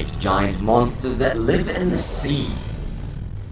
8 giant monsters that live in the sea.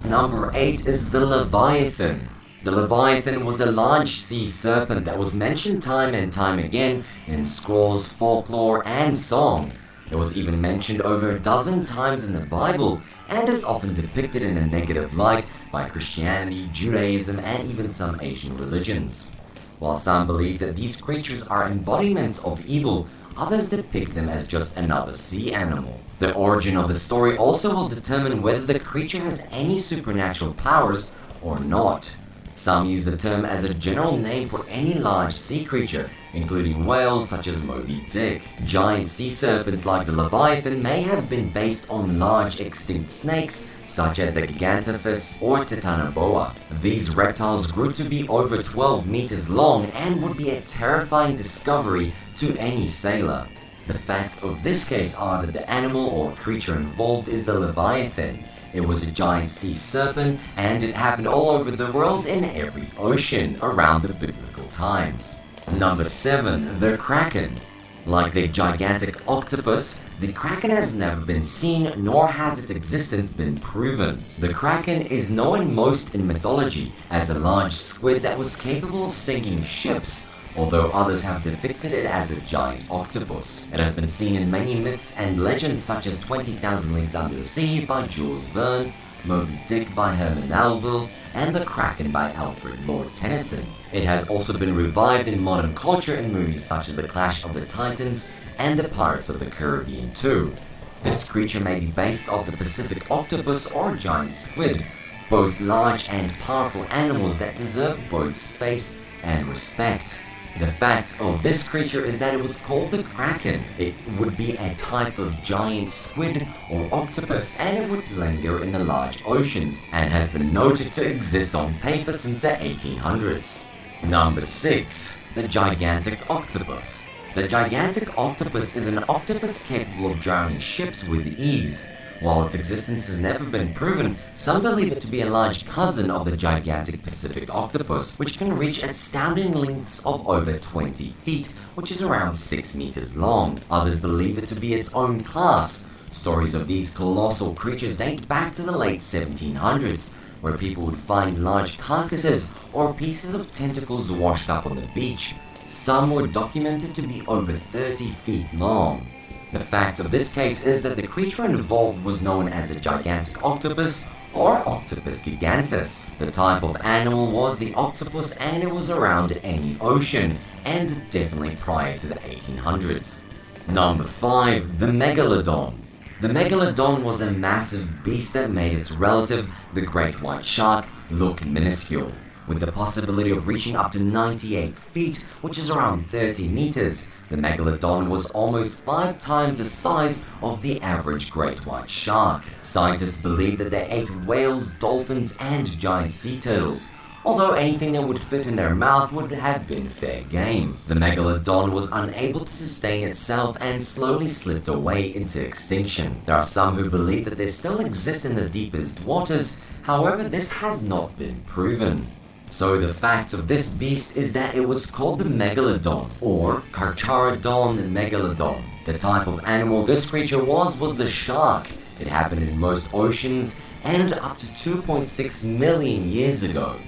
Number 8 is the Leviathan. The Leviathan was a large sea serpent that was mentioned time and time again in scrolls, folklore, and song. It was even mentioned over a dozen times in the Bible and is often depicted in a negative light by Christianity, Judaism, and even some Asian religions. While some believe that these creatures are embodiments of evil, others depict them as just another sea animal. The origin of the story also will determine whether the creature has any supernatural powers or not. Some use the term as a general name for any large sea creature, including whales such as Moby Dick. Giant sea serpents like the Leviathan may have been based on large extinct snakes such as the Gigantophis or Titanoboa. These reptiles grew to be over 12 meters long and would be a terrifying discovery to any sailor. The facts of this case are that the animal or creature involved is the Leviathan. It was a giant sea serpent, and it happened all over the world in every ocean around the biblical times. Number 7. The Kraken. Like the gigantic octopus, the Kraken has never been seen, nor has its existence been proven. The Kraken is known most in mythology as a large squid that was capable of sinking ships, although others have depicted it as a giant octopus. It has been seen in many myths and legends such as 20,000 Leagues Under the Sea by Jules Verne, Moby Dick by Herman Melville, and The Kraken by Alfred Lord Tennyson. It has also been revived in modern culture in movies such as The Clash of the Titans and The Pirates of the Caribbean 2. This creature may be based off the Pacific octopus or giant squid, both large and powerful animals that deserve both space and respect. The fact of this creature is that it was called the Kraken. It would be a type of giant squid or octopus, and it would linger in the large oceans and has been noted to exist on paper since the 1800s. Number 6. The Gigantic Octopus. The gigantic octopus is an octopus capable of drowning ships with ease. While its existence has never been proven, some believe it to be a large cousin of the gigantic Pacific octopus, which can reach astounding lengths of over 20 feet, which is around 6 meters long. Others believe it to be its own class. Stories of these colossal creatures date back to the late 1700s, where people would find large carcasses or pieces of tentacles washed up on the beach. Some were documented to be over 30 feet long. The fact of this case is that the creature involved was known as a gigantic octopus or Octopus gigantus. The type of animal was the octopus, and it was around any ocean, and definitely prior to the 1800s. Number 5. The Megalodon. The Megalodon was a massive beast that made its relative, the great white shark, look minuscule, with the possibility of reaching up to 98 feet, which is around 30 meters. The Megalodon was almost 5 times the size of the average great white shark. Scientists believe that they ate whales, dolphins, and giant sea turtles, although anything that would fit in their mouth would have been fair game. The Megalodon was unable to sustain itself and slowly slipped away into extinction. There are some who believe that they still exist in the deepest waters, however this has not been proven. So the fact of this beast is that it was called the Megalodon, or Carcharodon megalodon. The type of animal this creature was the shark. It happened in most oceans and up to 2.6 million years ago.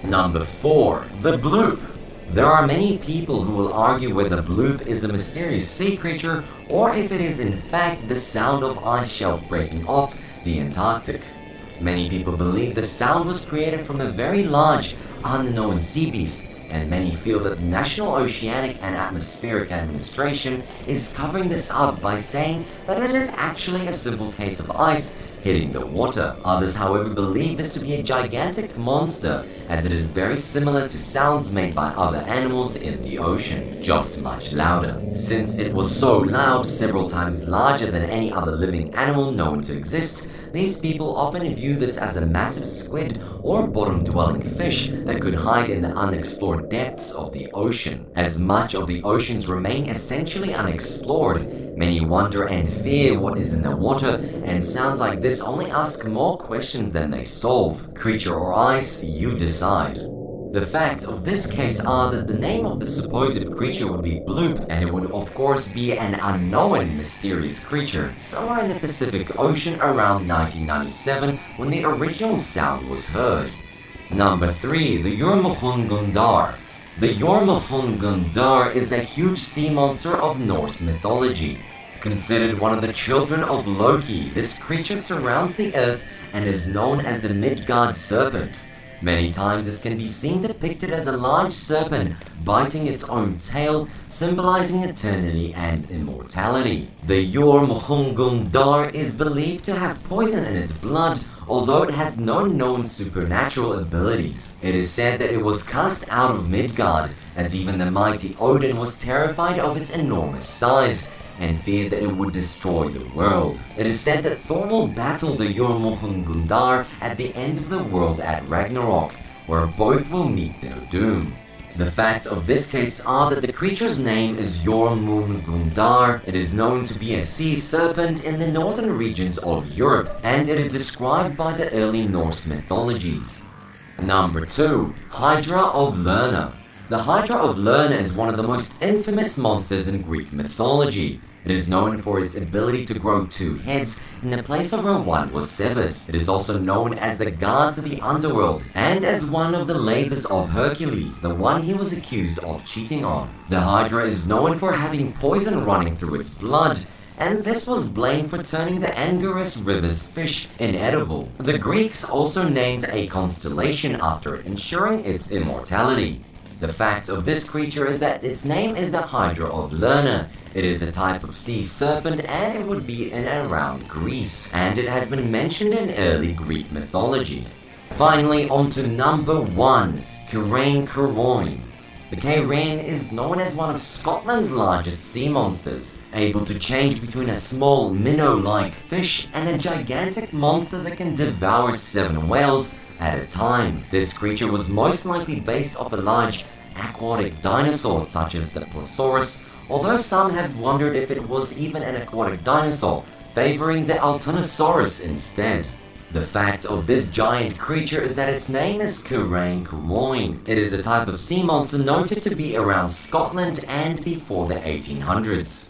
Number 4. The Bloop. There are many people who will argue whether bloop is a mysterious sea creature or if it is in fact the sound of ice shelf breaking off the Antarctic. Many people believe the sound was created from a very large, unknown sea beast, and many feel that the National Oceanic and Atmospheric Administration is covering this up by saying that it is actually a simple case of ice hitting the water. Others, however, believe this to be a gigantic monster, as it is very similar to sounds made by other animals in the ocean, just much louder. Since it was so loud, several times larger than any other living animal known to exist, these people often view this as a massive squid or bottom-dwelling fish that could hide in the unexplored depths of the ocean. As much of the oceans remain essentially unexplored, many wonder and fear what is in the water, and sounds like this only ask more questions than they solve. Creature or ice, you decide. The facts of this case are that the name of the supposed creature would be Bloop, and it would of course be an unknown mysterious creature somewhere in the Pacific Ocean around 1997 when the original sound was heard. Number 3. The Jormungandr. The Jormungandr is a huge sea monster of Norse mythology. Considered one of the children of Loki, this creature surrounds the earth and is known as the Midgard serpent. Many times this can be seen depicted as a large serpent biting its own tail, symbolizing eternity and immortality. The Jormungandr is believed to have poison in its blood, although it has no known supernatural abilities. It is said that it was cast out of Midgard, as even the mighty Odin was terrified of its enormous size and feared that it would destroy the world. It is said that Thor will battle the Jormungandr at the end of the world at Ragnarok, where both will meet their doom. The facts of this case are that the creature's name is Jormungandr. It is known to be a sea serpent in the northern regions of Europe, and it is described by the early Norse mythologies. Number 2. Hydra of Lerna. The Hydra of Lerna is one of the most infamous monsters in Greek mythology. It is known for its ability to grow 2 heads in the place of where one was severed. It is also known as the guard to the underworld, and as one of the labors of Hercules, the one he was accused of cheating on. The Hydra is known for having poison running through its blood, and this was blamed for turning the Angarus River's fish inedible. The Greeks also named a constellation after it, ensuring its immortality. The fact of this creature is that its name is the Hydra of Lerna. It is a type of sea serpent, and it would be in and around Greece, and it has been mentioned in early Greek mythology. Finally, on to number 1, Karain Carroin. The Karain is known as one of Scotland's largest sea monsters, able to change between a small minnow-like fish and a gigantic monster that can devour 7 whales at a time. This creature was most likely based off a large aquatic dinosaur such as the Plesiosaurus, although some have wondered if it was even an aquatic dinosaur, favoring the Altonosaurus instead. The fact of this giant creature is that its name is Karain Carroin. It is a type of sea monster noted to be around Scotland and before the 1800s.